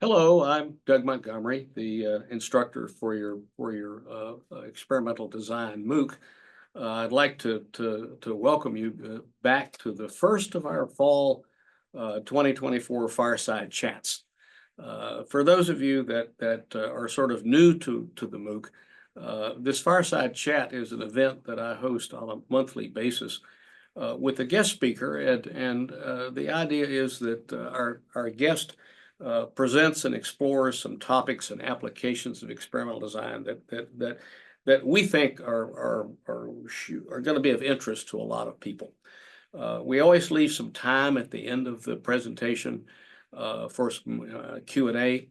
Hello, I'm Doug Montgomery, the instructor for your experimental design MOOC. I'd like to welcome you back to the first of our fall 2024 Fireside Chats. For those of you that are sort of new to the MOOC, this Fireside Chat is an event that I host on a monthly basis with a guest speaker, and the idea is that our guest presents and explores some topics and applications of experimental design that we think are going to be of interest to a lot of people. We always leave some time at the end of the presentation for some Q&A.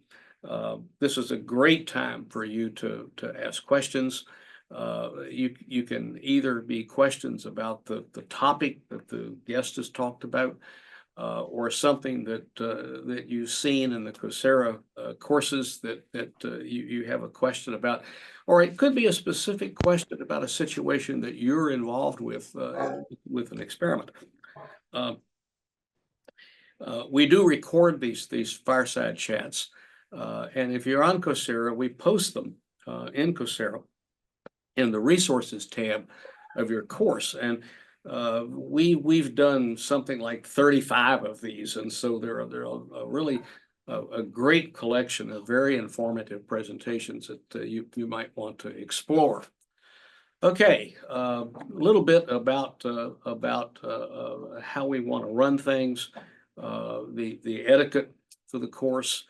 This is a great time for you to ask questions. You can either be questions about the topic that the guest has talked about, or something that you've seen in the Coursera courses that you have a question about, or it could be a specific question about a situation that you're involved with an experiment. We do record these fireside chats, and if you're on Coursera, we post them in Coursera in the resources tab of your course, and we've done something like 35 of these, and so they're a really great collection of very informative presentations that you might want to explore. Okay, a little bit about how we want to run things, the etiquette for the course.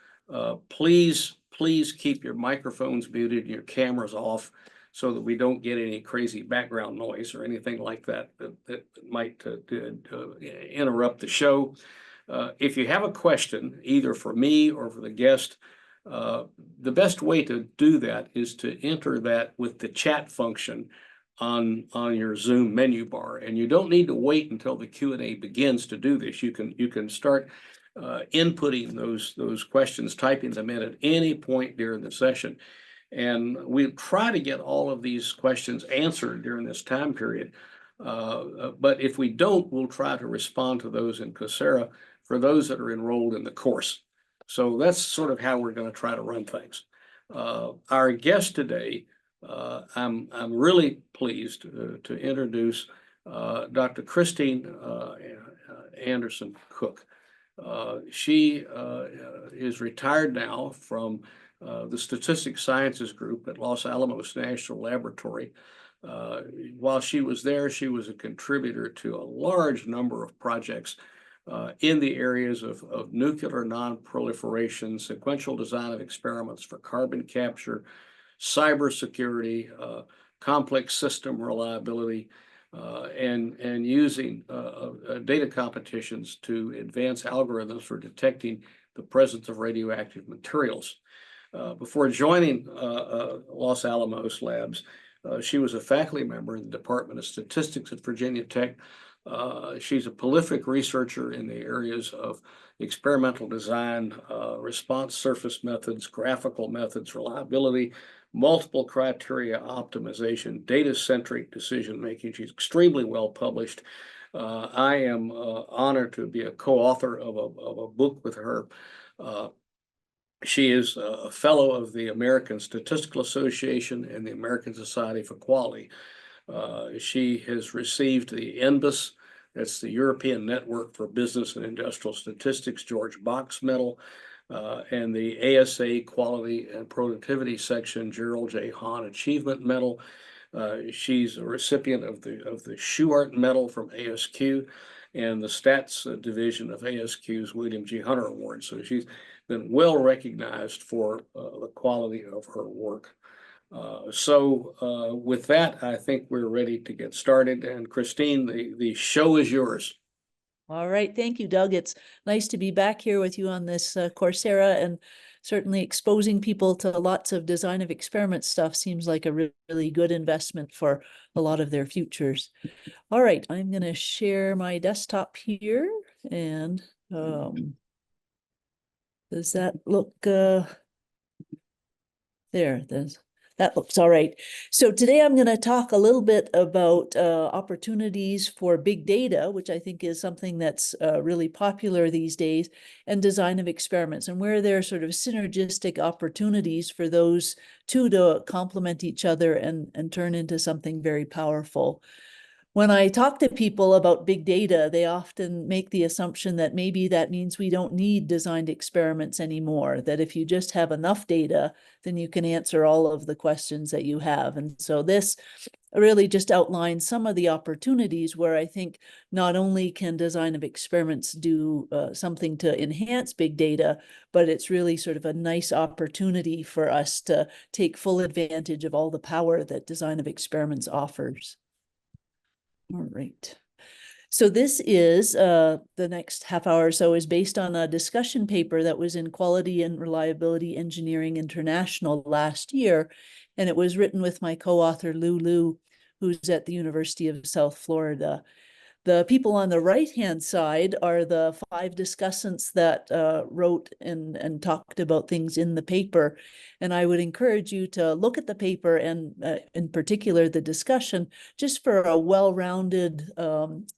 Please keep your microphones muted and your cameras off, so that we don't get any crazy background noise or anything like that might interrupt the show. If you have a question, either for me or for the guest, the best way to do that is to enter that with the chat function on your Zoom menu bar. And you don't need to wait until the Q&A begins to do this. You can start inputting those questions, typing them in at any point during the session. And we'll try to get all of these questions answered during this time period. But if we don't, we'll try to respond to those in Coursera for those that are enrolled in the course. So that's sort of how we're going to try to run things. Our guest today, I'm really pleased to introduce Dr. Christine Anderson Cook. She is retired now from the Statistics Sciences Group at Los Alamos National Laboratory. While she was there, she was a contributor to a large number of projects in the areas of nuclear nonproliferation, sequential design of experiments for carbon capture, cybersecurity, complex system reliability, and using data competitions to advance algorithms for detecting the presence of radioactive materials. Before joining Los Alamos Labs, she was a faculty member in the Department of Statistics at Virginia Tech. She's a prolific researcher in the areas of experimental design, response surface methods, graphical methods, reliability, multiple criteria optimization, data-centric decision-making. She's extremely well published. I am honored to be a co-author of a book with her. She is a fellow of the American Statistical Association and the American Society for Quality. She has received the NBIS, that's the European Network for Business and Industrial Statistics, George Box Medal, and the ASA Quality and Productivity Section, Gerald J. Hahn Achievement Medal. She's a recipient of the Schuart Medal from ASQ and the Stats Division of ASQ's William G. Hunter Award. So she's been well recognized for the quality of her work. So with that, I think we're ready to get started. And Christine, the show is yours. All right. Thank you, Doug. It's nice to be back here with you on this Coursera, and certainly exposing people to lots of design of experiment stuff seems like a really good investment for a lot of their futures. All right. I'm going to share my desktop here, and does that look there? That looks all right. So today I'm going to talk a little bit about opportunities for big data, which I think is something that's really popular these days, and design of experiments, and where there are sort of synergistic opportunities for those two to complement each other and turn into something very powerful. When I talk to people about big data, they often make the assumption that maybe that means we don't need designed experiments anymore, that if you just have enough data, then you can answer all of the questions that you have. And so this really just outlines some of the opportunities where I think not only can design of experiments do something to enhance big data, but it's really sort of a nice opportunity for us to take full advantage of all the power that design of experiments offers. All right. So this is the next half hour or so is based on a discussion paper that was in Quality and Reliability Engineering International last year. And it was written with my co-author, Lulu, who's at the University of South Florida. The people on the right-hand side are the 5 discussants that wrote and talked about things in the paper. And I would encourage you to look at the paper and in particular the discussion, just for a well-rounded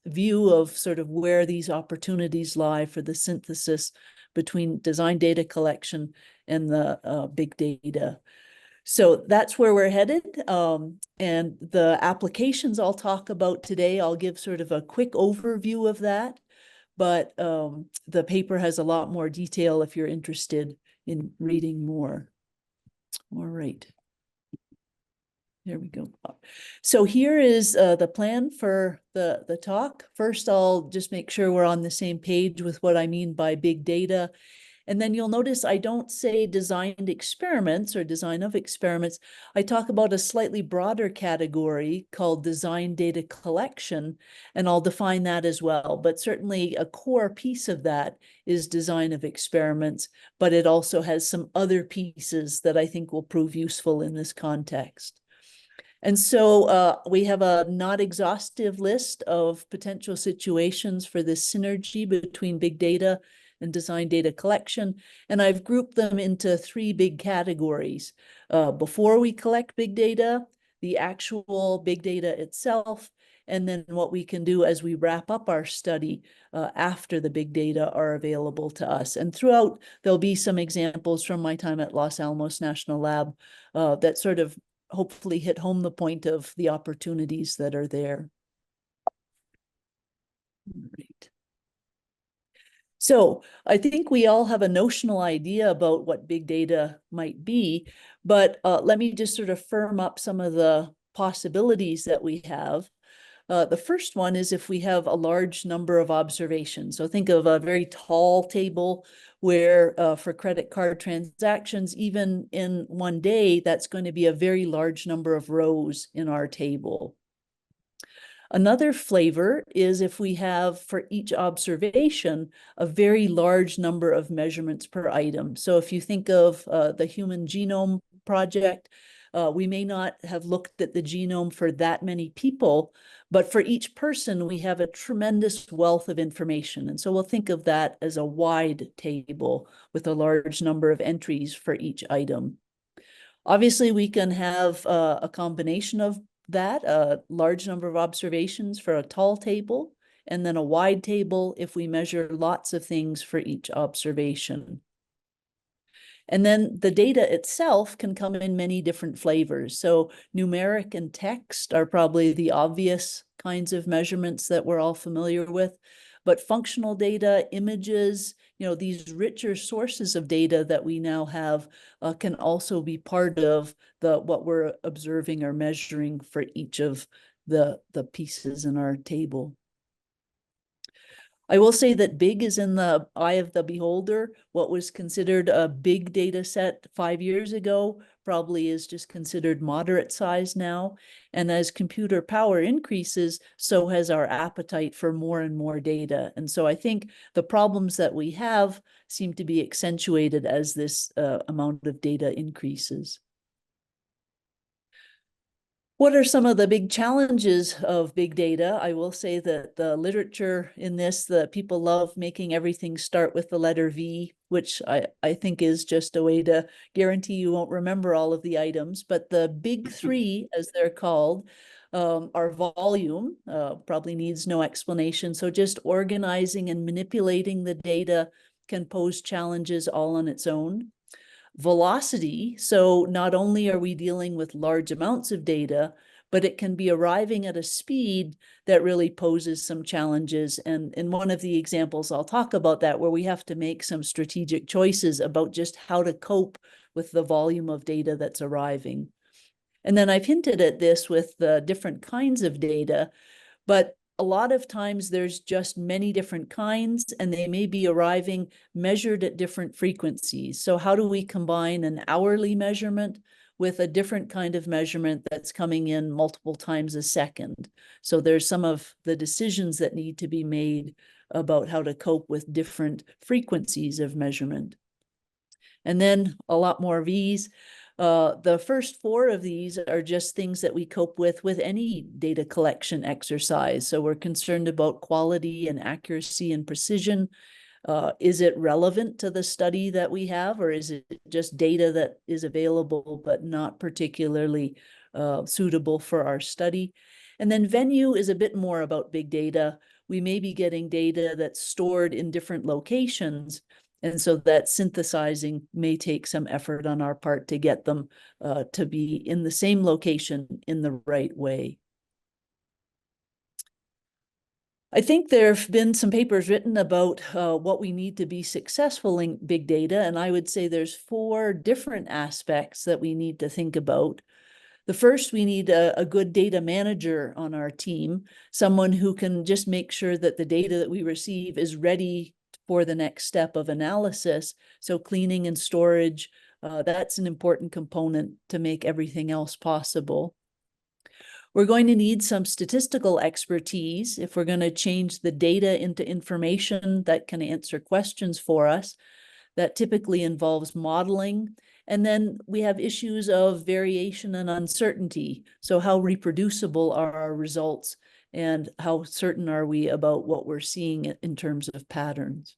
view of sort of where these opportunities lie for the synthesis between design data collection and the big data. So that's where we're headed. And the applications I'll talk about today, I'll give sort of a quick overview of that. But the paper has a lot more detail if you're interested in reading more. All right. There we go. So here is the plan for the talk. First, I'll just make sure we're on the same page with what I mean by big data. And then you'll notice I don't say designed experiments or design of experiments. I talk about a slightly broader category called design data collection, and I'll define that as well. But certainly a core piece of that is design of experiments, but it also has some other pieces that I think will prove useful in this context. And so we have a not exhaustive list of potential situations for this synergy between big data and design data collection. And I've grouped them into 3 big categories. Before we collect big data, the actual big data itself, and then what we can do as we wrap up our study after the big data are available to us. And throughout, there'll be some examples from my time at Los Alamos National Lab that sort of hopefully hit home the point of the opportunities that are there. Right. So I think we all have a notional idea about what big data might be, but let me just sort of firm up some of the possibilities that we have. The first one is if we have a large number of observations. So think of a very tall table where for credit card transactions, even in one day, that's going to be a very large number of rows in our table. Another flavor is if we have for each observation a very large number of measurements per item. So if you think of the Human Genome Project, we may not have looked at the genome for that many people, but for each person, we have a tremendous wealth of information. And so we'll think of that as a wide table with a large number of entries for each item. Obviously, we can have a combination of that, a large number of observations for a tall table, and then a wide table if we measure lots of things for each observation. And then the data itself can come in many different flavors. So numeric and text are probably the obvious kinds of measurements that we're all familiar with. But functional data, images, these richer sources of data that we now have can also be part of what we're observing or measuring for each of the pieces in our table. I will say that big is in the eye of the beholder. What was considered a big data set 5 years ago probably is just considered moderate size now. And as computer power increases, so has our appetite for more and more data. And so I think the problems that we have seem to be accentuated as this amount of data increases. What are some of the big challenges of big data? I will say that the literature in this, the people love making everything start with the letter V, which I think is just a way to guarantee you won't remember all of the items. But the big three, as they're called, are volume, probably needs no explanation. So just organizing and manipulating the data can pose challenges all on its own. Velocity, so not only are we dealing with large amounts of data, but it can be arriving at a speed that really poses some challenges. And in one of the examples, I'll talk about that, where we have to make some strategic choices about just how to cope with the volume of data that's arriving. And then I've hinted at this with the different kinds of data, but a lot of times there's just many different kinds, and they may be arriving measured at different frequencies. So how do we combine an hourly measurement with a different kind of measurement that's coming in multiple times a second? So there's some of the decisions that need to be made about how to cope with different frequencies of measurement. And then a lot more V's. The first four of these are just things that we cope with any data collection exercise. So we're concerned about quality and accuracy and precision. Is it relevant to the study that we have, or is it just data that is available but not particularly suitable for our study? And then venue is a bit more about big data. We may be getting data that's stored in different locations, and so that synthesizing may take some effort on our part to get them to be in the same location in the right way. I think there have been some papers written about what we need to be successful in big data, and I would say there's four different aspects that we need to think about. The first, we need a good data manager on our team, someone who can just make sure that the data that we receive is ready for the next step of analysis. So cleaning and storage, that's an important component to make everything else possible. We're going to need some statistical expertise if we're going to change the data into information that can answer questions for us. That typically involves modeling. And then we have issues of variation and uncertainty. So how reproducible are our results, and how certain are we about what we're seeing in terms of patterns?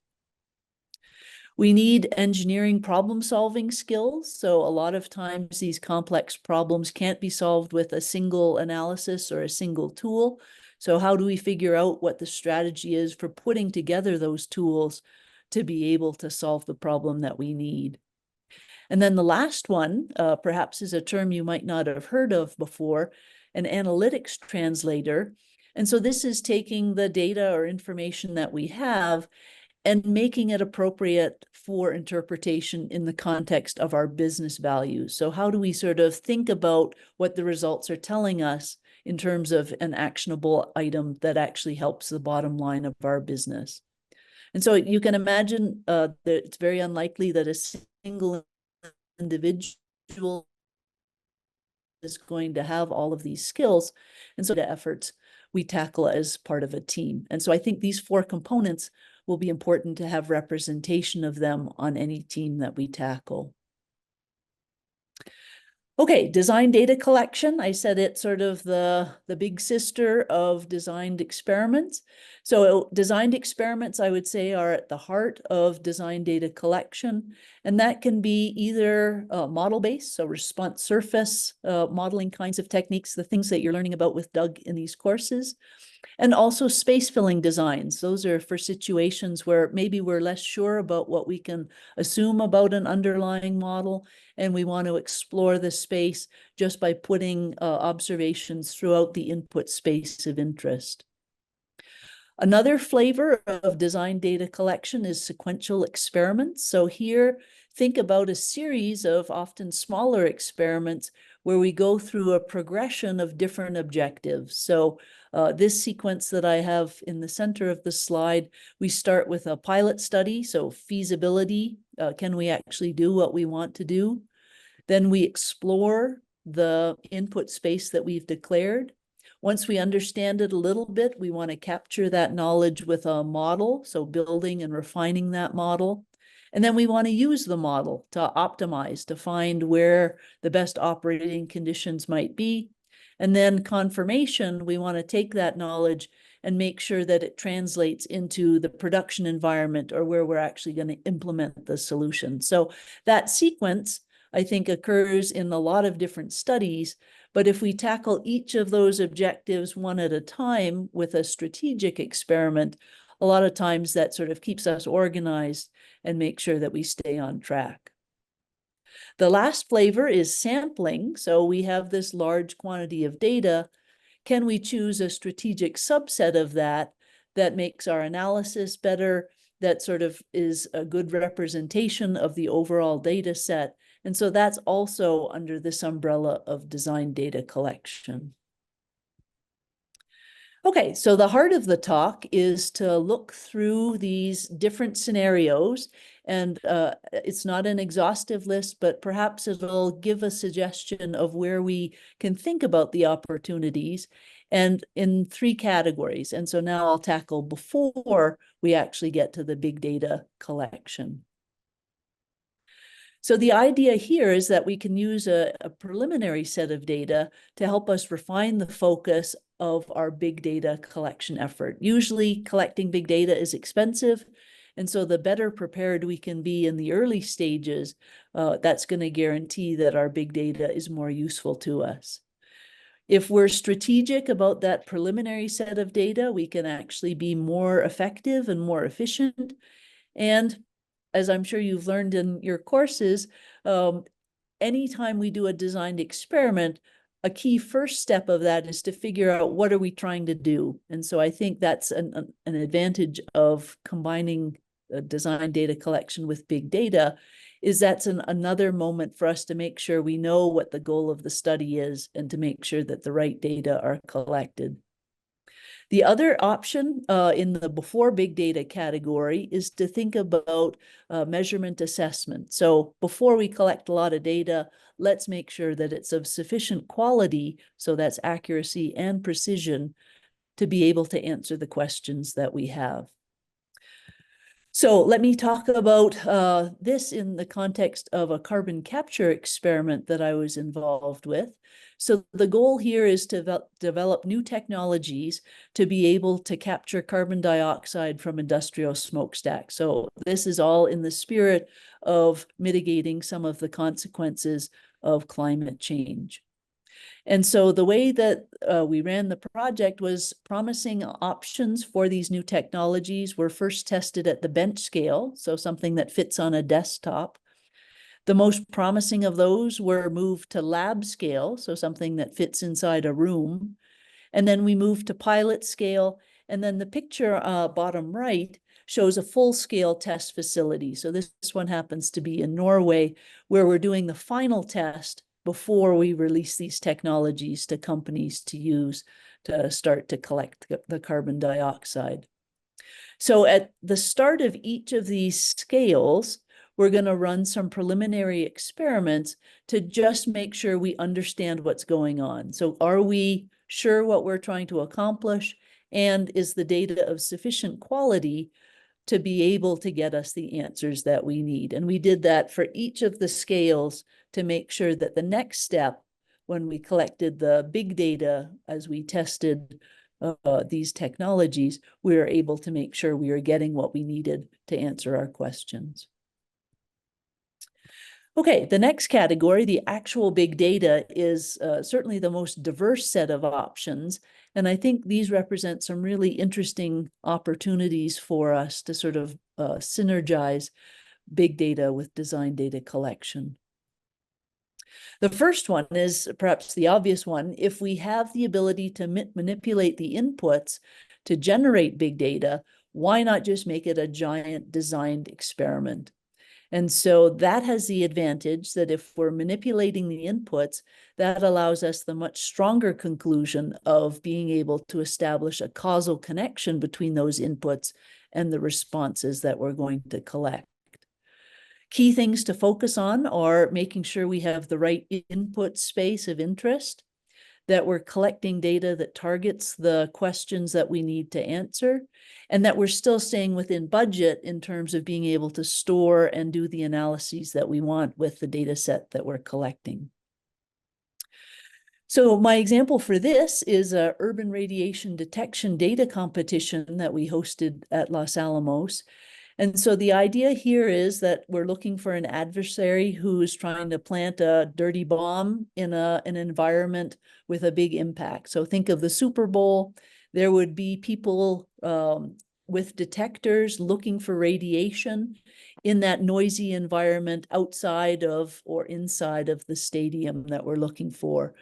We need engineering problem-solving skills. So a lot of times these complex problems can't be solved with a single analysis or a single tool. So how do we figure out what the strategy is for putting together those tools to be able to solve the problem that we need? And then the last one, perhaps is a term you might not have heard of before, an analytics translator. And so this is taking the data or information that we have and making it appropriate for interpretation in the context of our business values. So how do we sort of think about what the results are telling us in terms of an actionable item that actually helps the bottom line of our business? And so you can imagine that it's very unlikely that a single individual is going to have all of these skills. And so the efforts we tackle as part of a team. And so I think these four components will be important to have representation of them on any team that we tackle. Okay, design data collection. I said it's sort of the big sister of designed experiments. So designed experiments, I would say, are at the heart of design data collection. And that can be either model-based, so response surface modeling kinds of techniques, the things that you're learning about with Doug in these courses. And also space filling designs. Those are for situations where maybe we're less sure about what we can assume about an underlying model, and we want to explore the space just by putting observations throughout the input space of interest. Another flavor of design data collection is sequential experiments. So here, think about a series of often smaller experiments where we go through a progression of different objectives. So this sequence that I have in the center of the slide, we start with a pilot study, so feasibility. Can we actually do what we want to do? Then we explore the input space that we've declared. Once we understand it a little bit, we want to capture that knowledge with a model, so building and refining that model. And then we want to use the model to optimize, to find where the best operating conditions might be. And then confirmation, we want to take that knowledge and make sure that it translates into the production environment or where we're actually going to implement the solution. So that sequence, I think, occurs in a lot of different studies. But if we tackle each of those objectives one at a time with a strategic experiment, a lot of times that sort of keeps us organized and make sure that we stay on track. The last flavor is sampling. So we have this large quantity of data. Can we choose a strategic subset of that that makes our analysis better, that sort of is a good representation of the overall data set? And so that's also under this umbrella of design data collection. Okay, so the heart of the talk is to look through these different scenarios, and it's not an exhaustive list, but perhaps it'll give a suggestion of where we can think about the opportunities, and in 3 categories. And so now I'll tackle before we actually get to the big data collection. So the idea here is that we can use a preliminary set of data to help us refine the focus of our big data collection effort. Usually collecting big data is expensive, and so the better prepared we can be in the early stages, that's going to guarantee that our big data is more useful to us. If we're strategic about that preliminary set of data, we can actually be more effective and more efficient. And as I'm sure you've learned in your courses, anytime we do a designed experiment, a key first step of that is to figure out what are we trying to do. And so I think that's an advantage of combining design data collection with big data, is that's another moment for us to make sure we know what the goal of the study is and to make sure that the right data are collected. The other option in the before big data category is to think about measurement assessment. So before we collect a lot of data, let's make sure that it's of sufficient quality, so that's accuracy and precision, to be able to answer the questions that we have. So let me talk about this in the context of a carbon capture experiment that I was involved with. So the goal here is to develop new technologies to be able to capture carbon dioxide from industrial smokestacks. So this is all in the spirit of mitigating some of the consequences of climate change. And so the way that we ran the project was promising options for these new technologies were first tested at the bench scale, so something that fits on a desktop. The most promising of those were moved to lab scale, so something that fits inside a room. And then we moved to pilot scale. And then the picture bottom right shows a full-scale test facility. So this one happens to be in Norway, where we're doing the final test before we release these technologies to companies to use to start to collect the carbon dioxide. So at the start of each of these scales, we're going to run some preliminary experiments to just make sure we understand what's going on. So are we sure what we're trying to accomplish? And is the data of sufficient quality to be able to get us the answers that we need? And we did that for each of the scales to make sure that the next step, when we collected the big data as we tested these technologies, we were able to make sure we were getting what we needed to answer our questions. Okay, the next category, the actual big data, is certainly the most diverse set of options. And I think these represent some really interesting opportunities for us to sort of synergize big data with design data collection. The first one is perhaps the obvious one. If we have the ability to manipulate the inputs to generate big data, why not just make it a giant designed experiment? And so that has the advantage that if we're manipulating the inputs, that allows us the much stronger conclusion of being able to establish a causal connection between those inputs and the responses that we're going to collect. Key things to focus on are making sure we have the right input space of interest, that we're collecting data that targets the questions that we need to answer, and that we're still staying within budget in terms of being able to store and do the analyses that we want with the data set that we're collecting. So my example for this is a urban radiation detection data competition that we hosted at Los Alamos. And so the idea here is that we're looking for an adversary who is trying to plant a dirty bomb in an environment with a big impact. So think of the Super Bowl. There would be people with detectors looking for radiation in that noisy environment outside of or inside of the stadium that we're looking for.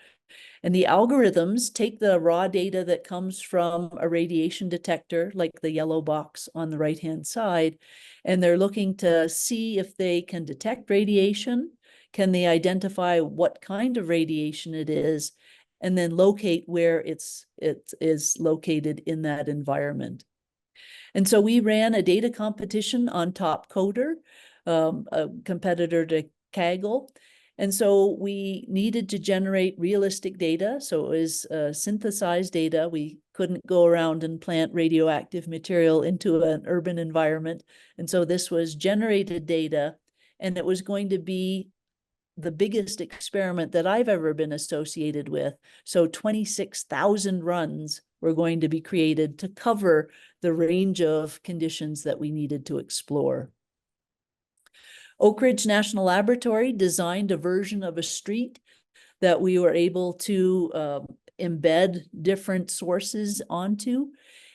And the algorithms take the raw data that comes from a radiation detector, like the yellow box on the right-hand side, and they're looking to see if they can detect radiation, can they identify what kind of radiation it is, and then locate where it is located in that environment. And so we ran a data competition on Top Coder, a competitor to Kaggle. And so we needed to generate realistic data. So it was synthesized data. We couldn't go around and plant radioactive material into an urban environment. And so this was generated data, and it was going to be the biggest experiment that I've ever been associated with. So 26,000 runs were going to be created to cover the range of conditions that we needed to explore. Oak Ridge National Laboratory designed a version of a street that we were able to embed different sources onto.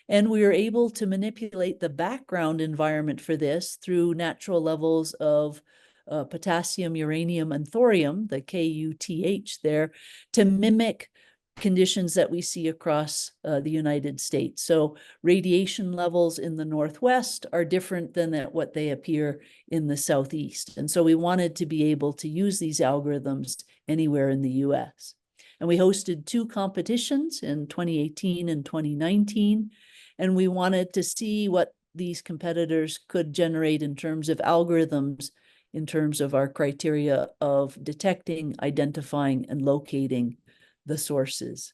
And we were able to manipulate the background environment for this through natural levels of potassium, uranium, and thorium, the KUTH there, to mimic conditions that we see across the United States. So radiation levels in the Northwest are different than what they appear in the Southeast. And so we wanted to be able to use these algorithms anywhere in the US. And we hosted 2 competitions in 2018 and 2019. And we wanted to see what these competitors could generate in terms of algorithms, in terms of our criteria of detecting, identifying, and locating the sources.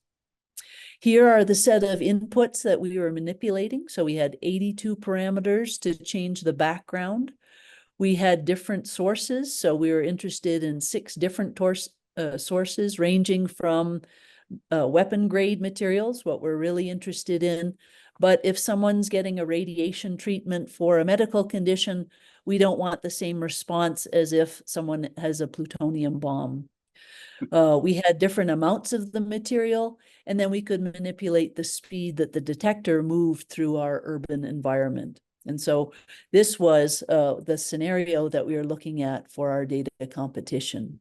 Here are the set of inputs that we were manipulating. So we had 82 parameters to change the background. We had different sources. So we were interested in 6 different sources, ranging from weapon grade materials, what we're really interested in. But if someone's getting a radiation treatment for a medical condition, we don't want the same response as if someone has a plutonium bomb. We had different amounts of the material, and then we could manipulate the speed that the detector moved through our urban environment. And so this was the scenario that we were looking at for our data competition.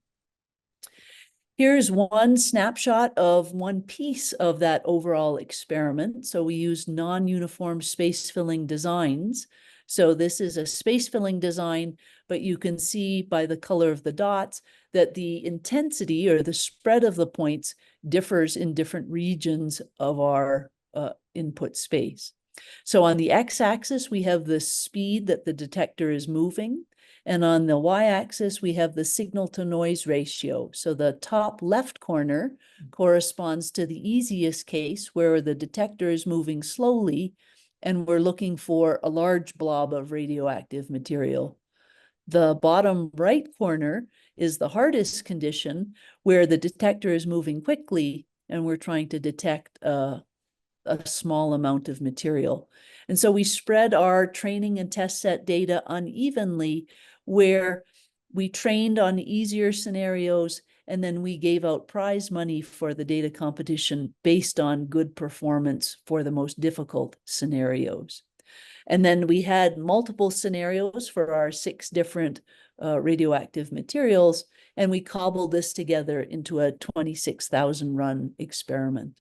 Here's one snapshot of one piece of that overall experiment. So we used non-uniform space filling designs. So this is a space filling design, but you can see by the color of the dots that the intensity or the spread of the points differs in different regions of our input space. So on the x-axis, we have the speed that the detector is moving. And on the y-axis, we have the signal-to-noise ratio. So the top left corner corresponds to the easiest case, where the detector is moving slowly, and we're looking for a large blob of radioactive material. The bottom right corner is the hardest condition, where the detector is moving quickly, and we're trying to detect a small amount of material. And so we spread our training and test set data unevenly, where we trained on easier scenarios, and then we gave out prize money for the data competition based on good performance for the most difficult scenarios. And then we had multiple scenarios for our 6 different radioactive materials, and we cobbled this together into a 26,000 run experiment.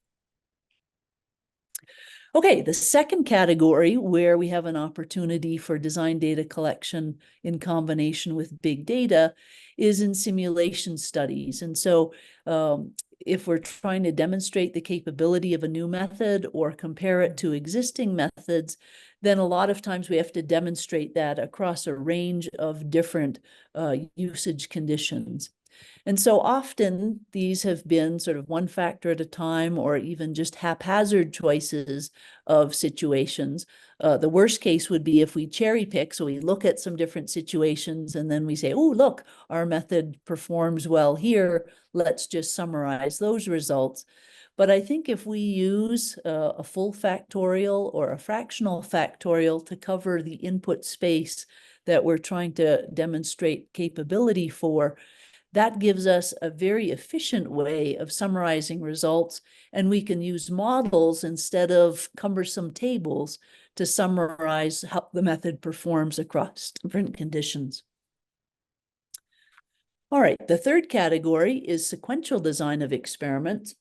Okay, the second category where we have an opportunity for design data collection in combination with big data is in simulation studies. And so if we're trying to demonstrate the capability of a new method or compare it to existing methods, then a lot of times we have to demonstrate that across a range of different usage conditions. And so often these have been sort of one factor at a time, or even just haphazard choices of situations. The worst case would be if we cherry pick, so we look at some different situations and then we say, oh, look, our method performs well here. Let's just summarize those results. But I think if we use a full factorial or a fractional factorial to cover the input space that we're trying to demonstrate capability for, that gives us a very efficient way of summarizing results, and we can use models instead of cumbersome tables to summarize how the method performs across different conditions. All right, the third category is sequential design of experiments.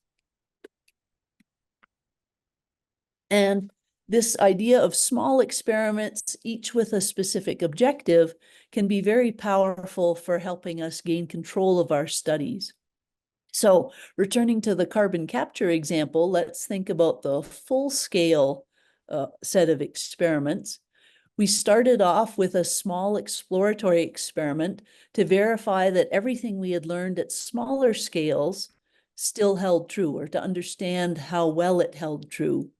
And this idea of small experiments, each with a specific objective, can be very powerful for helping us gain control of our studies. So returning to the carbon capture example, let's think about the full-scale set of experiments. We started off with a small exploratory experiment to verify that everything we had learned at smaller scales still held true, or to understand how well it held true.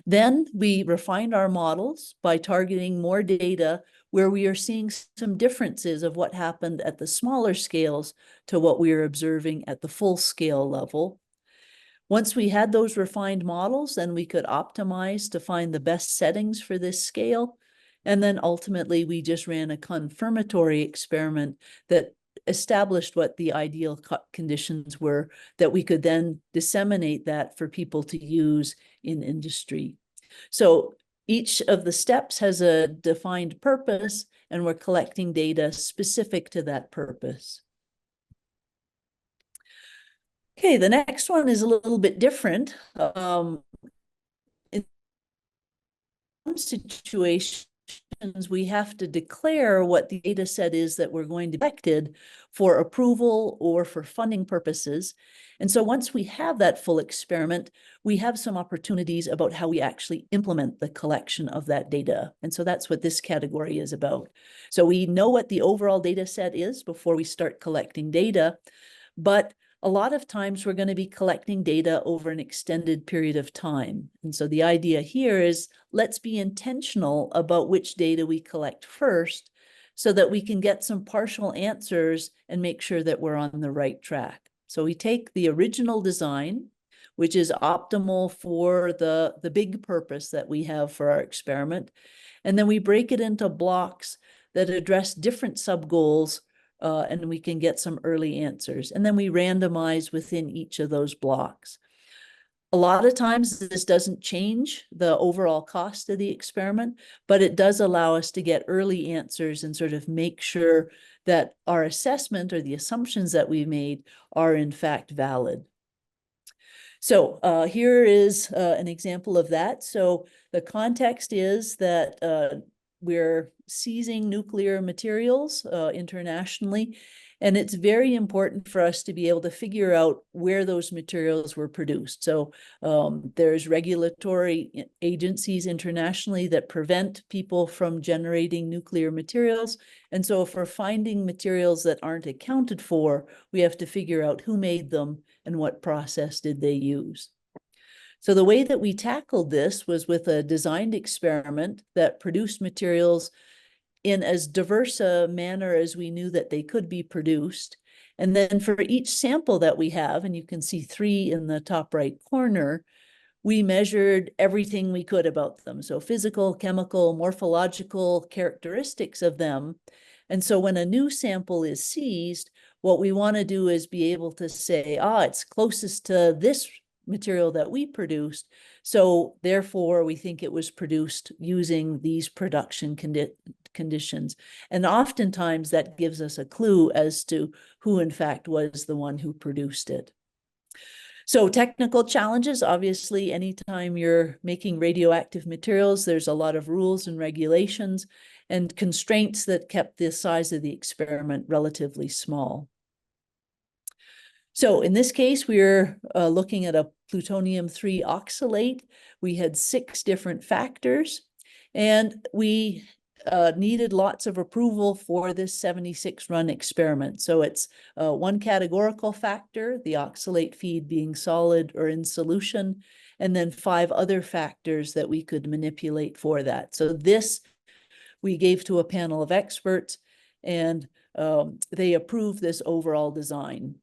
Then we refined our models by targeting more data where we are seeing some differences of what happened at the smaller scales to what we are observing at the full scale level. Once we had those refined models, then we could optimize to find the best settings for this scale. And then ultimately, we just ran a confirmatory experiment that established what the ideal conditions were, that we could then disseminate that for people to use in industry. So each of the steps has a defined purpose, and we're collecting data specific to that purpose. Okay, the next one is a little bit different. In some situations, we have to declare what the data set is that we're going to be collected for approval or for funding purposes. And so once we have that full experiment, we have some opportunities about how we actually implement the collection of that data. And so that's what this category is about. So we know what the overall data set is before we start collecting data, but a lot of times we're going to be collecting data over an extended period of time. And so the idea here is, let's be intentional about which data we collect first so that we can get some partial answers and make sure that we're on the right track. So we take the original design, which is optimal for the big purpose that we have for our experiment, and then we break it into blocks that address different sub-goals, and we can get some early answers. And then we randomize within each of those blocks. A lot of times this doesn't change the overall cost of the experiment, but it does allow us to get early answers and sort of make sure that our assessment or the assumptions that we made are in fact valid. So here is an example of that. So the context is that we're seizing nuclear materials internationally, and it's very important for us to be able to figure out where those materials were produced. So there's regulatory agencies internationally that prevent people from generating nuclear materials. And so if we're finding materials that aren't accounted for, we have to figure out who made them and what process did they use. So the way that we tackled this was with a designed experiment that produced materials in as diverse a manner as we knew that they could be produced. And then for each sample that we have, and you can see 3 in the top right corner, we measured everything we could about them. So physical, chemical, morphological characteristics of them. And so when a new sample is seized, what we want to do is be able to say, it's closest to this material that we produced. So therefore, we think it was produced using these production conditions. And oftentimes that gives us a clue as to who in fact was the one who produced it. So technical challenges, obviously, anytime you're making radioactive materials, there's a lot of rules and regulations and constraints that kept the size of the experiment relatively small. So in this case, we're looking at a plutonium-3 oxalate. We had 6 different factors, and we needed lots of approval for this 76 run experiment. So it's one categorical factor, the oxalate feed being solid or in solution, and then 5 other factors that we could manipulate for that. So this we gave to a panel of experts, and they approved this overall design.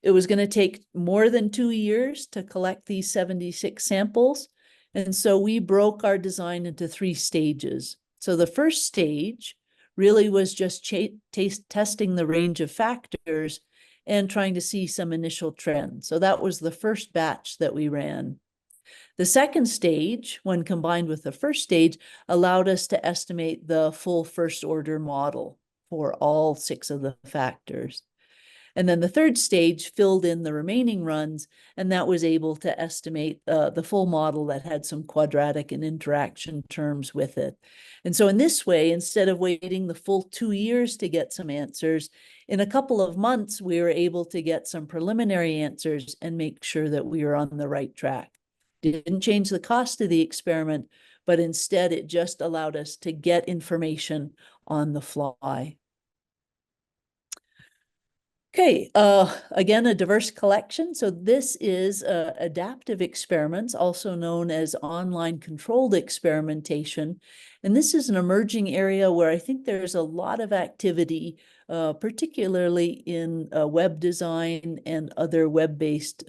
It was going to take more than 2 years to collect these 76 samples. And so we broke our design into 3 stages. So the first stage really was just testing the range of factors and trying to see some initial trends. So that was the first batch that we ran. The second stage, when combined with the first stage, allowed us to estimate the full first order model for all 6 of the factors. And then the third stage filled in the remaining runs, and that was able to estimate the full model that had some quadratic and interaction terms with it. And so in this way, instead of waiting the full 2 years to get some answers, in a couple of months, we were able to get some preliminary answers and make sure that we were on the right track. Didn't change the cost of the experiment, but instead it just allowed us to get information on the fly. Okay, again, a diverse collection. So this is adaptive experiments, also known as online controlled experimentation. And this is an emerging area where I think there's a lot of activity, particularly in web design and other web-based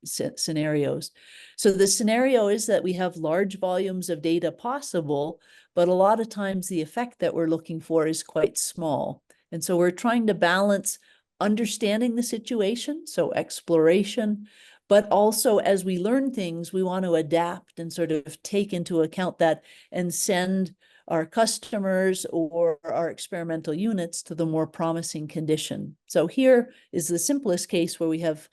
scenarios. So the scenario is that we have large volumes of data possible, but a lot of times the effect that we're looking for is quite small. And so we're trying to balance understanding the situation, so exploration, but also as we learn things, we want to adapt and sort of take into account that and send our customers or our experimental units to the more promising condition. So here is the simplest case where we have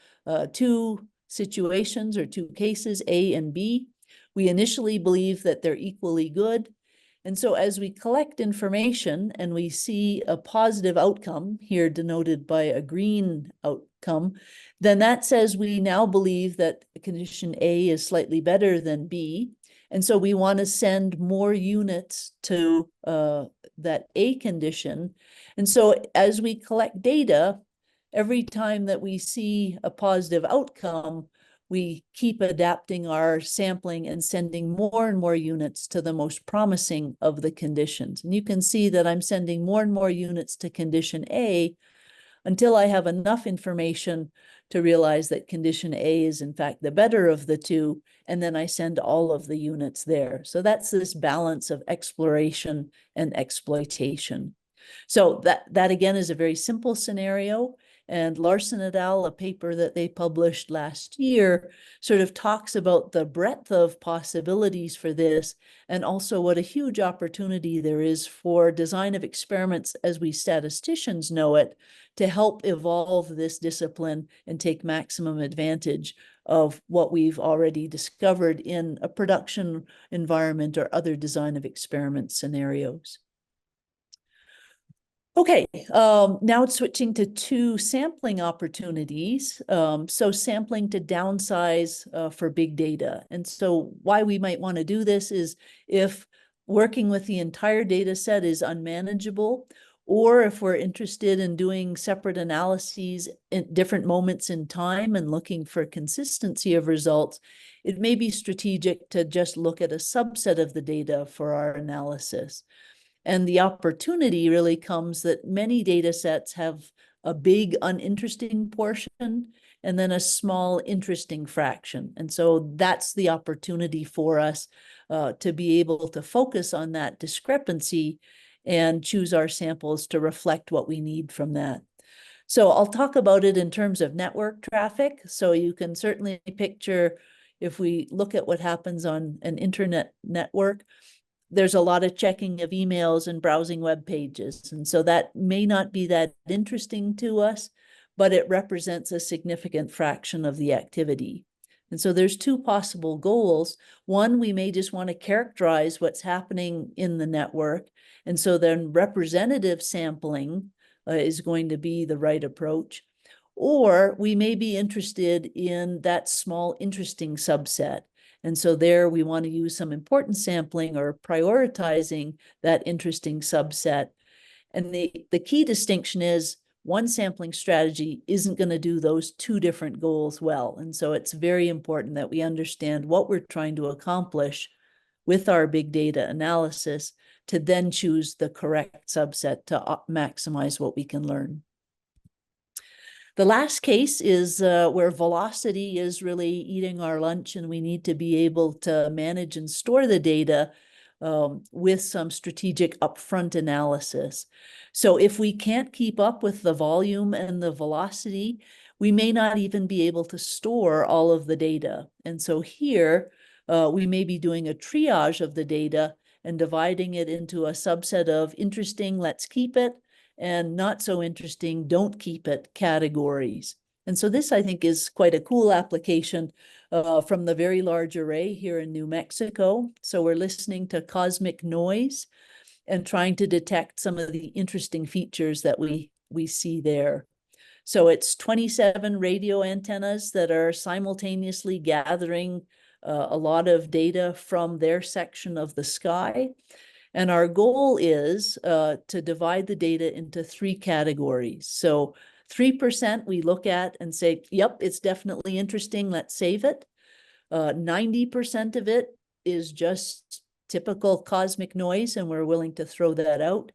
2 situations or 2 cases, A and B. We initially believe that they're equally good. And so as we collect information and we see a positive outcome, here denoted by a green outcome, then that says we now believe that condition A is slightly better than B. And so we want to send more units to that A condition. And so as we collect data, every time that we see a positive outcome, we keep adapting our sampling and sending more and more units to the most promising of the conditions. And you can see that I'm sending more and more units to condition A until I have enough information to realize that condition A is in fact the better of the 2, and then I send all of the units there. So that's this balance of exploration and exploitation. So that again is a very simple scenario. And Larson et al., a paper that they published last year, sort of talks about the breadth of possibilities for this, and also what a huge opportunity there is for design of experiments as we statisticians know it, to help evolve this discipline and take maximum advantage of what we've already discovered in a production environment or other design of experiment scenarios. Okay, now it's switching to 2 sampling opportunities. So sampling to downsize for big data. And so why we might want to do this is if working with the entire data set is unmanageable, or if we're interested in doing separate analyses at different moments in time and looking for consistency of results, it may be strategic to just look at a subset of the data for our analysis. And the opportunity really comes that many data sets have a big uninteresting portion and then a small interesting fraction. And so that's the opportunity for us to be able to focus on that discrepancy and choose our samples to reflect what we need from that. So I'll talk about it in terms of network traffic. So you can certainly picture, if we look at what happens on an internet network, there's a lot of checking of emails and browsing web pages. And so that may not be that interesting to us, but it represents a significant fraction of the activity. And so there's 2 possible goals. One, we may just want to characterize what's happening in the network. And so then representative sampling is going to be the right approach. Or we may be interested in that small interesting subset. And so there we want to use some importance sampling or prioritizing that interesting subset. And the key distinction is one sampling strategy isn't going to do those two different goals well. And so it's very important that we understand what we're trying to accomplish with our big data analysis to then choose the correct subset to maximize what we can learn. The last case is where velocity is really eating our lunch, and we need to be able to manage and store the data with some strategic upfront analysis. So if we can't keep up with the volume and the velocity, we may not even be able to store all of the data. And so here, we may be doing a triage of the data and dividing it into a subset of interesting, let's keep it, and not so interesting, don't keep it categories. And so this, I think, is quite a cool application from the Very Large Array here in New Mexico. So we're listening to cosmic noise and trying to detect some of the interesting features that we see there. So it's 27 radio antennas that are simultaneously gathering a lot of data from their section of the sky. And our goal is to divide the data into 3 categories. So 3% we look at and say, yep, it's definitely interesting, let's save it. 90% of it is just typical cosmic noise, and we're willing to throw that out.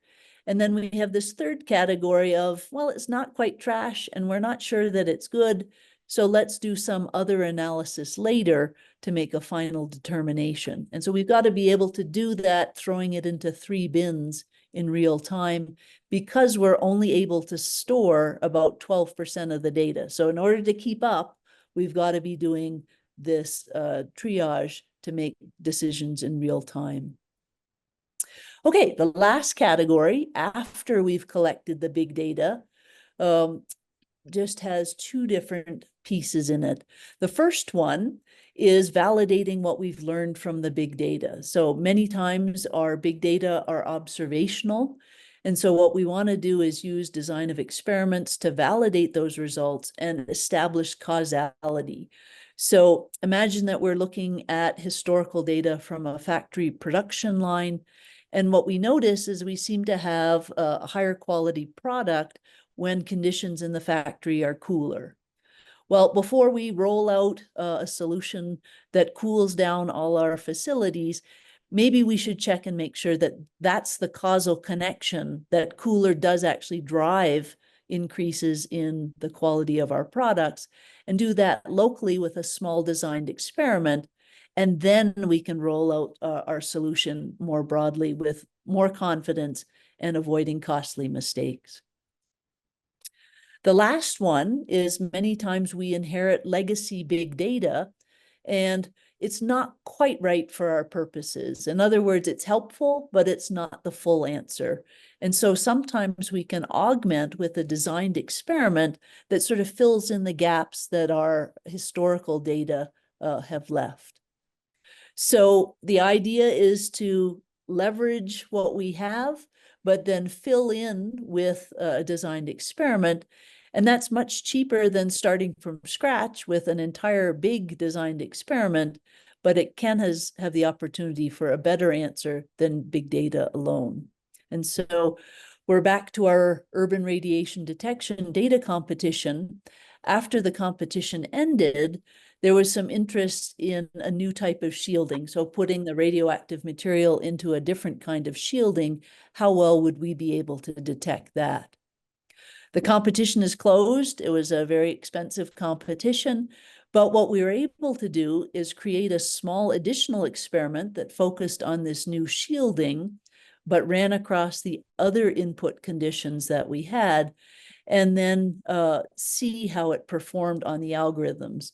And then we have this third category of, well, it's not quite trash, and we're not sure that it's good, so let's do some other analysis later to make a final determination. And so we've got to be able to do that, throwing it into 3 bins in real time, because we're only able to store about 12% of the data. So in order to keep up, we've got to be doing this triage to make decisions in real time. Okay, the last category, after we've collected the big data, just has 2 different pieces in it. The first one is validating what we've learned from the big data. So many times our big data are observational. And so what we want to do is use design of experiments to validate those results and establish causality. So imagine that we're looking at historical data from a factory production line. And what we notice is we seem to have a higher quality product when conditions in the factory are cooler. Well, before we roll out a solution that cools down all our facilities, maybe we should check and make sure that that's the causal connection, that cooler does actually drive increases in the quality of our products, and do that locally with a small designed experiment. And then we can roll out our solution more broadly with more confidence and avoiding costly mistakes. The last one is many times we inherit legacy big data, and it's not quite right for our purposes. In other words, it's helpful, but it's not the full answer. And so sometimes we can augment with a designed experiment that sort of fills in the gaps that our historical data have left. So the idea is to leverage what we have, but then fill in with a designed experiment. And that's much cheaper than starting from scratch with an entire big designed experiment, but it can have the opportunity for a better answer than big data alone. And so we're back to our urban radiation detection data competition. After the competition ended, there was some interest in a new type of shielding. So putting the radioactive material into a different kind of shielding, how well would we be able to detect that? The competition is closed. It was a very expensive competition, but what we were able to do is create a small additional experiment that focused on this new shielding, but ran across the other input conditions that we had, and then see how it performed on the algorithms,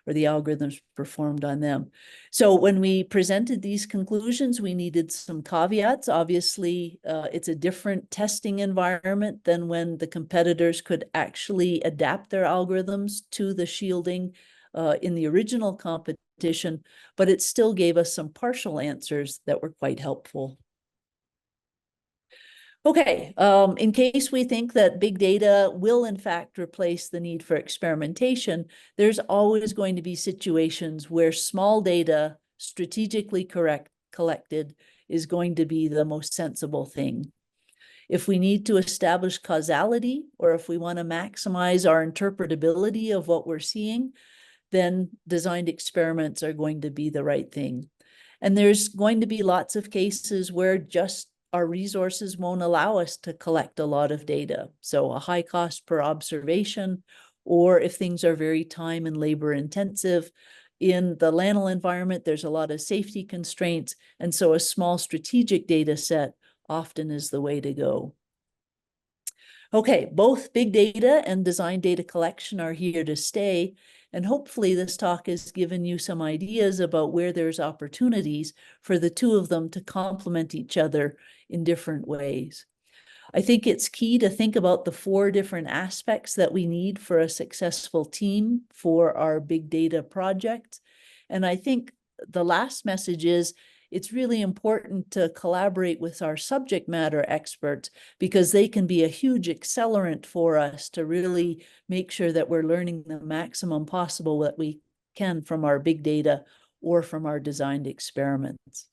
or the algorithms performed on them. So when we presented these conclusions, we needed some caveats. Obviously, it's a different testing environment than when the competitors could actually adapt their algorithms to the shielding in the original competition, but it still gave us some partial answers that were quite helpful. Okay, in case we think that big data will in fact replace the need for experimentation, there's always going to be situations where small data strategically collected is going to be the most sensible thing. If we need to establish causality, or if we want to maximize our interpretability of what we're seeing, then designed experiments are going to be the right thing. And there's going to be lots of cases where just our resources won't allow us to collect a lot of data. So a high cost per observation, or if things are very time and labor intensive. In the LANL environment, there's a lot of safety constraints. And so a small strategic data set often is the way to go. Okay, both big data and design data collection are here to stay. And hopefully this talk has given you some ideas about where there's opportunities for the two of them to complement each other in different ways. I think it's key to think about the 4 different aspects that we need for a successful team for our big data project. And I think the last message is it's really important to collaborate with our subject matter experts, because they can be a huge accelerant for us to really make sure that we're learning the maximum possible that we can from our big data or from our designed experiments.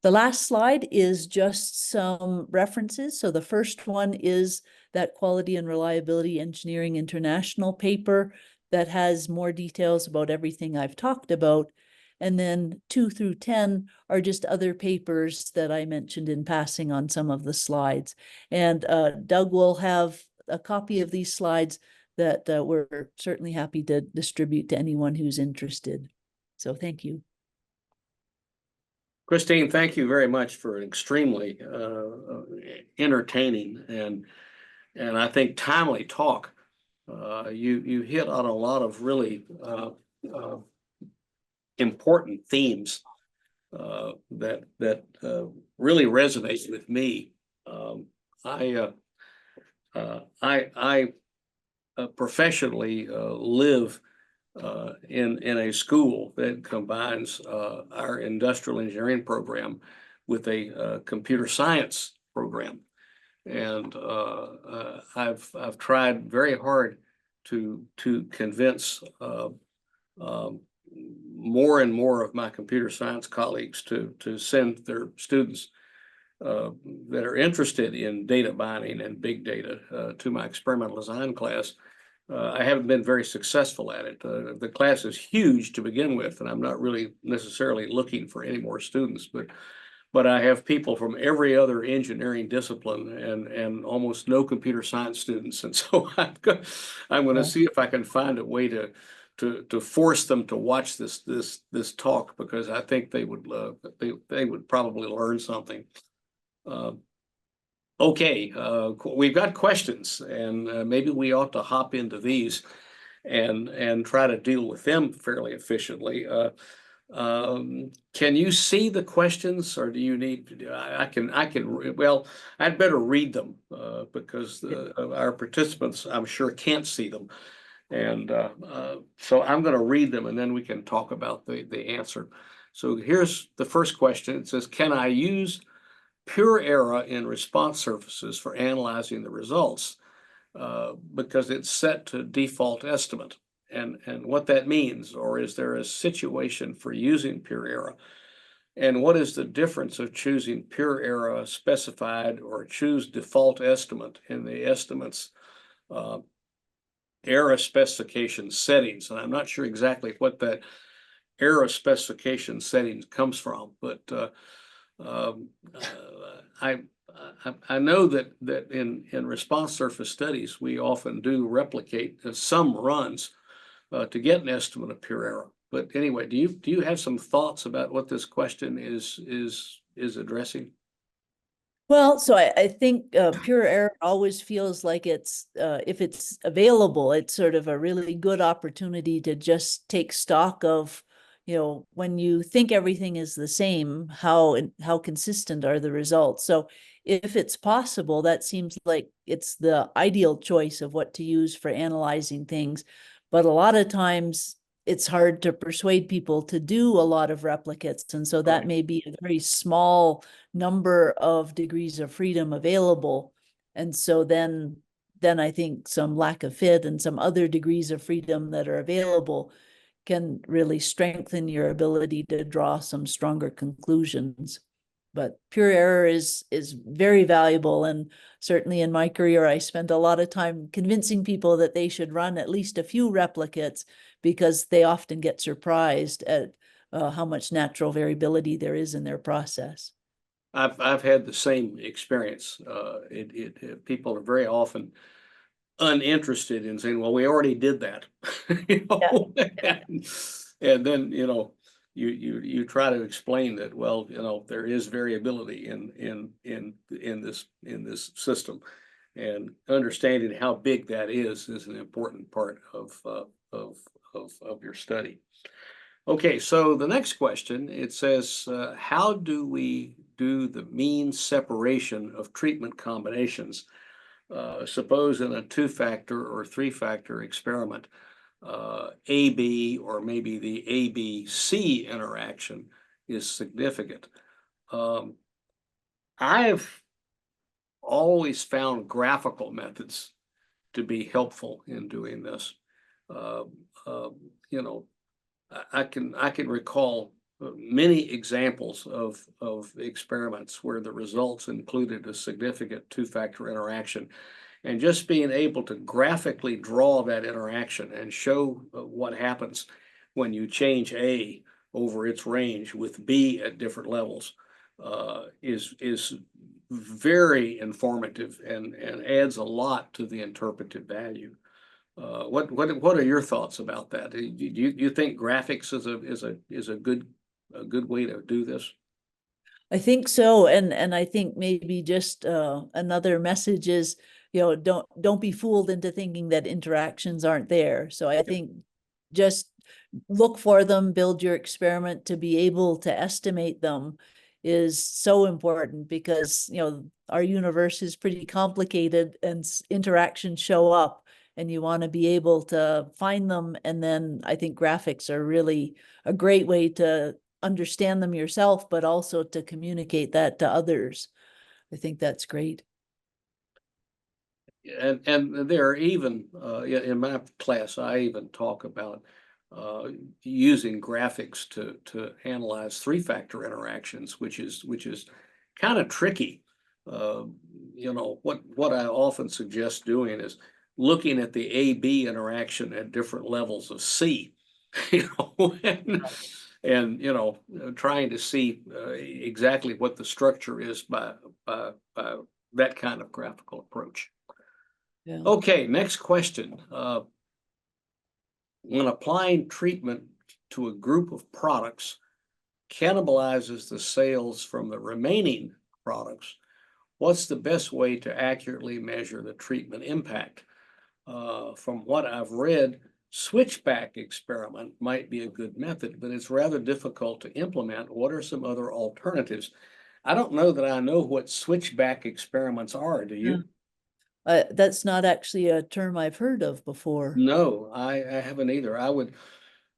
The last slide is just some references. So the first one is that Quality and Reliability Engineering International paper that has more details about everything I've talked about. And then 2 through 10 are just other papers that I mentioned in passing on some of the slides. And Doug will have a copy of these slides that we're certainly happy to distribute to anyone who's interested. So thank you. Christine, thank you very much for an extremely entertaining and I think timely talk. You hit on a lot of really important themes that really resonate with me. I professionally live in a school that combines our industrial engineering program with a computer science program, and I've tried very hard to convince more and more of my computer science colleagues to send their students that are interested in data mining and big data to my experimental design class. I haven't been very successful at it. The class is huge to begin with, and I'm not really necessarily looking for any more students, but I have people from every other engineering discipline and almost no computer science students. And so I'm going to see if I can find a way to force them to watch this talk, because I think they would probably learn something. Okay, we've got questions, and maybe we ought to hop into these and try to deal with them fairly efficiently. Can you see the questions, or do you need? I can. Well, I'd better read them because our participants, I'm sure, can't see them, and so I'm going to read them, and then we can talk about the answer. So here's the first question. It says, "Can I use pure error in response surfaces for analyzing the results because it's set to default estimate, and what that means, or is there a situation for using pure error, and what is the difference of choosing pure error specified or choose default estimate in the estimates error specification settings?" And I'm not sure exactly what that error specification settings comes from, but I know that in response surface studies, we often do replicate some runs to get an estimate of pure error. But anyway, do you have some thoughts about what this question is addressing? Well, so I think pure error always feels like it's, if it's available, it's sort of a really good opportunity to just take stock of, when you think everything is the same, how consistent are the results. So if it's possible, that seems like it's the ideal choice of what to use for analyzing things. But a lot of times it's hard to persuade people to do a lot of replicates. And so that may be a very small number of degrees of freedom available. And so then I think some lack of fit and some other degrees of freedom that are available can really strengthen your ability to draw some stronger conclusions. But pure error is very valuable. And certainly in my career, I spent a lot of time convincing people that they should run at least a few replicates, because they often get surprised at how much natural variability there is in their process. I've had the same experience. People are very often uninterested in saying, well, we already did that. You know? And then, you know, you try to explain that, well, you know, there is variability in this system, and understanding how big that is an important part of your study. Okay, so the next question, it says, how do we do the mean separation of treatment combinations? Suppose in a 2-factor or 3-factor experiment, AB or maybe the ABC interaction is significant. I've always found graphical methods to be helpful in doing this. You know, I can recall many examples of experiments where the results included a significant 2-factor interaction, and just being able to graphically draw that interaction and show what happens when you change A over its range with B at different levels is very informative and adds a lot to the interpretive value. What are your thoughts about that? Do you think graphics is a good way to do this? I think so, and I think maybe just another message is, you know, don't be fooled into thinking that interactions aren't there. So I think just look for them, build your experiment to be able to estimate them is so important, because, you know, our universe is pretty complicated and interactions show up, and you want to be able to find them. And then I think graphics are really a great way to understand them yourself, but also to communicate that to others. I think that's great. And there are even in my class, I even talk about using graphics to analyze 3-factor interactions, which is kind of tricky. You know, what I often suggest doing is looking at the AB interaction at different levels of C, you know, and you know, trying to see exactly what the structure is by that kind of graphical approach. Yeah. Okay, next question. When applying treatment to a group of products cannibalizes the sales from the remaining products, what's the best way to accurately measure the treatment impact? From what I've read, switchback experiment might be a good method, but it's rather difficult to implement. What are some other alternatives? I don't know that I know what switchback experiments are. Do you? That's not actually a term I've heard of before. No, I haven't either. I would.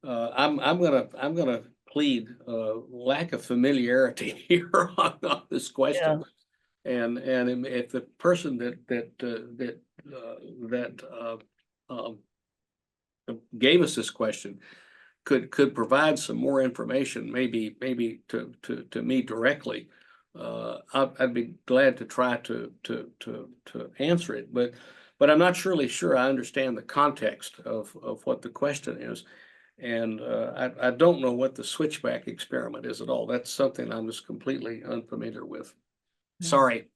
I'm gonna plead lack of familiarity here on this question. Yeah. And if the person gave us this question could provide some more information, maybe to me directly, I'd be glad to try to answer it. But I'm not surely sure I understand the context of what the question is. And I don't know what the switchback experiment is at all. That's something I'm just completely unfamiliar with. Sorry.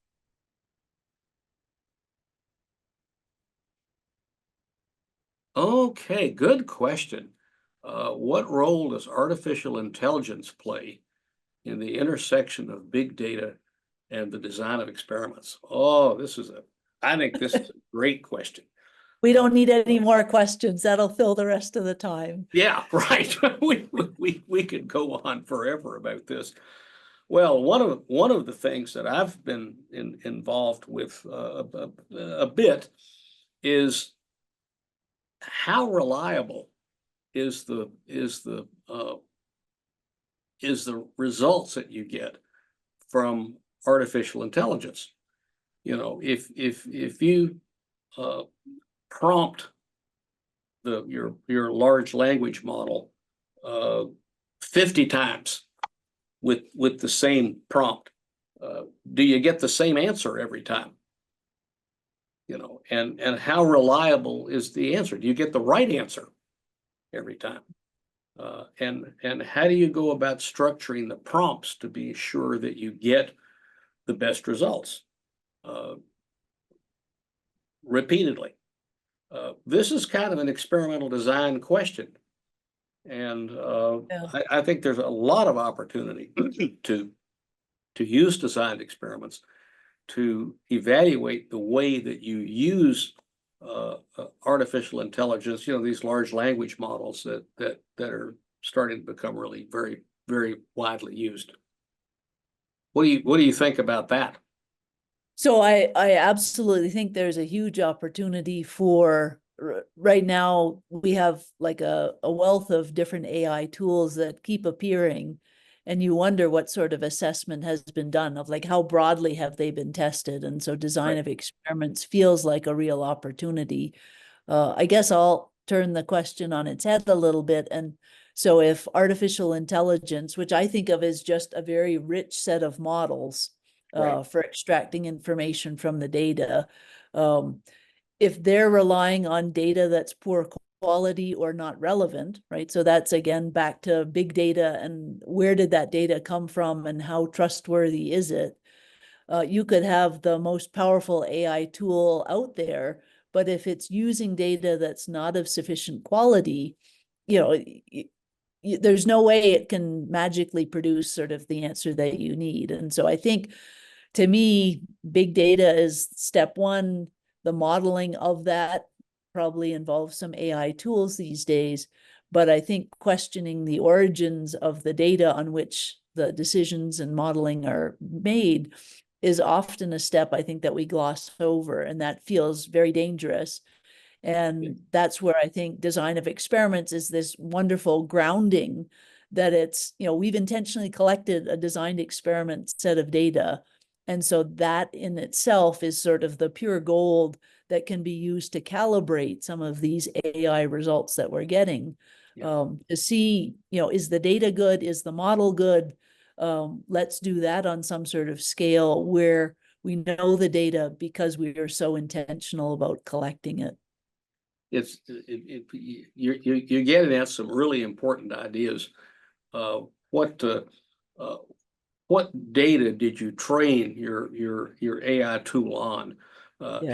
Okay, good question. What role does artificial intelligence play in the intersection of big data and the design of experiments? Oh, I think this is a great question. We don't need any more questions. That'll fill the rest of the time. Yeah, right. We could go on forever about this. Well, one of the things that I've been involved with a bit is how reliable is the results that you get from artificial intelligence. You know, if you prompt your large language model 50 times with the same prompt. Do you get the same answer every time? You know, and how reliable is the answer? Do you get the right answer every time? And how do you go about structuring the prompts to be sure that you get the best results repeatedly? This is kind of an experimental design question. And I think there's a lot of opportunity to use designed experiments to evaluate the way that you use artificial intelligence, you know, these large language models that are starting to become really very, very widely used. What do you think about that? So I absolutely think there's a huge opportunity for right now. We have like a wealth of different AI tools that keep appearing, and you wonder what sort of assessment has been done of like how broadly have they been tested. And so design of experiments feels like a real opportunity. I guess I'll turn the question on its head a little bit. And so if artificial intelligence, which I think of as just a very rich set of models for extracting information from the data, if they're relying on data that's poor quality or not relevant, right? So that's again back to big data and where did that data come from and how trustworthy is it? You could have the most powerful AI tool out there, but if it's using data that's not of sufficient quality, you know, there's no way it can magically produce sort of the answer that you need. And so I think, to me, big data is step one. The modeling of that probably involves some AI tools these days, but I think questioning the origins of the data on which the decisions and modeling are made is often a step I think that we gloss over, and that feels very dangerous. And that's where I think design of experiments is this wonderful grounding that it's, you know, we've intentionally collected a designed experiment set of data. And so that in itself is sort of the pure gold that can be used to calibrate some of these AI results that we're getting. To see, you know, is the data good? Is the model good? Let's do that on some sort of scale where we know the data because we are so intentional about collecting it. You're getting at some really important ideas. What data did you train your AI tool on?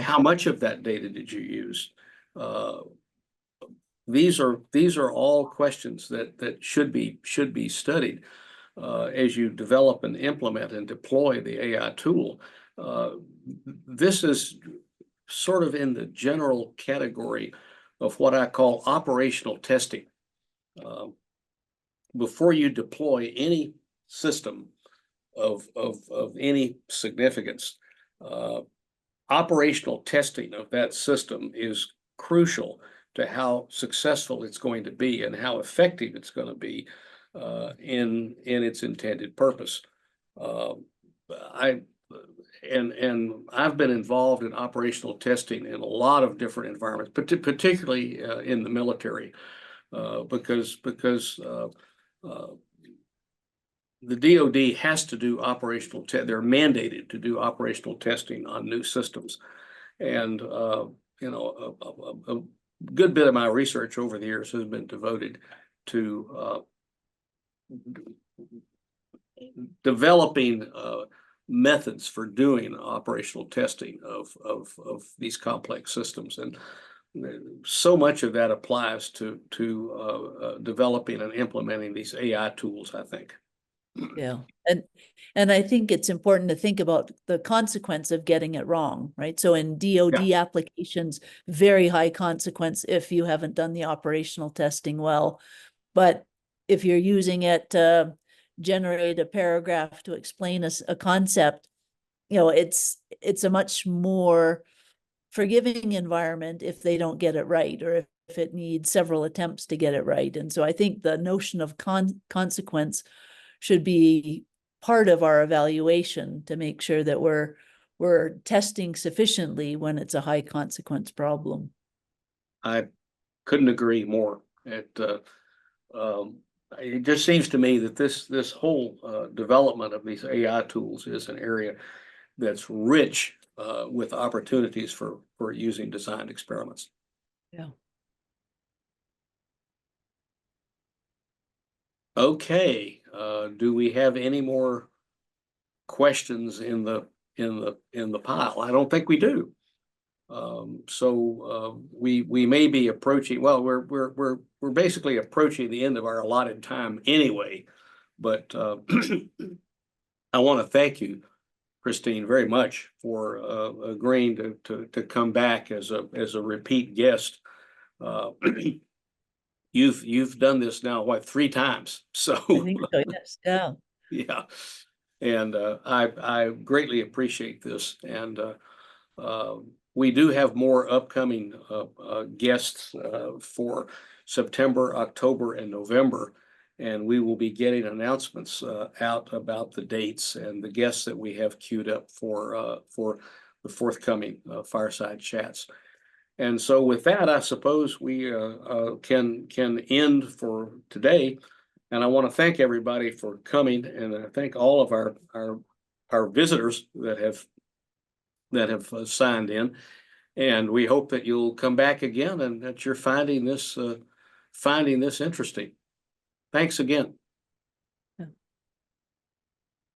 How much of that data did you use? These are all questions that should be studied as you develop and implement and deploy the AI tool. This is sort of in the general category of what I call operational testing. Before you deploy any system of any significance, operational testing of that system is crucial to how successful it's going to be and how effective it's going to be in its intended purpose. I've been involved in operational testing in a lot of different environments, particularly in the military, because the DoD has to do operational they're mandated to do operational testing on new systems. And you know, a good bit of my research over the years has been devoted to developing methods for doing operational testing of these complex systems. And so much of that applies to developing and implementing these AI tools, I think. Yeah. And I think it's important to think about the consequence of getting it wrong, right? So in DoD applications, very high consequence if you haven't done the operational testing well. But if you're using it to generate a paragraph to explain a concept, you know, it's a much more forgiving environment if they don't get it right, or if it needs several attempts to get it right. And so I think the notion of consequence should be part of our evaluation to make sure that we're testing sufficiently when it's a high consequence problem. I couldn't agree more. it just seems to me that this whole development of these AI tools is an area that's rich with opportunities for using designed experiments. Yeah. Okay, do we have any more questions in the pile? I don't think we do. We may be approaching. Well, we're basically approaching the end of our allotted time anyway. But I want to thank you, Christine, very much for agreeing to come back as a repeat guest. You've done this now, what, 3 times? So I think so, yes, yeah. yeah, and I greatly appreciate this, and we do have more upcoming guests for September, October, and November, and we will be getting announcements out about the dates and the guests that we have queued up for the forthcoming fireside chats. And so with that, I suppose we can end for today. And I want to thank everybody for coming, and I thank all of our visitors that have signed in. And we hope that you'll come back again and that you're finding this interesting. Thanks again.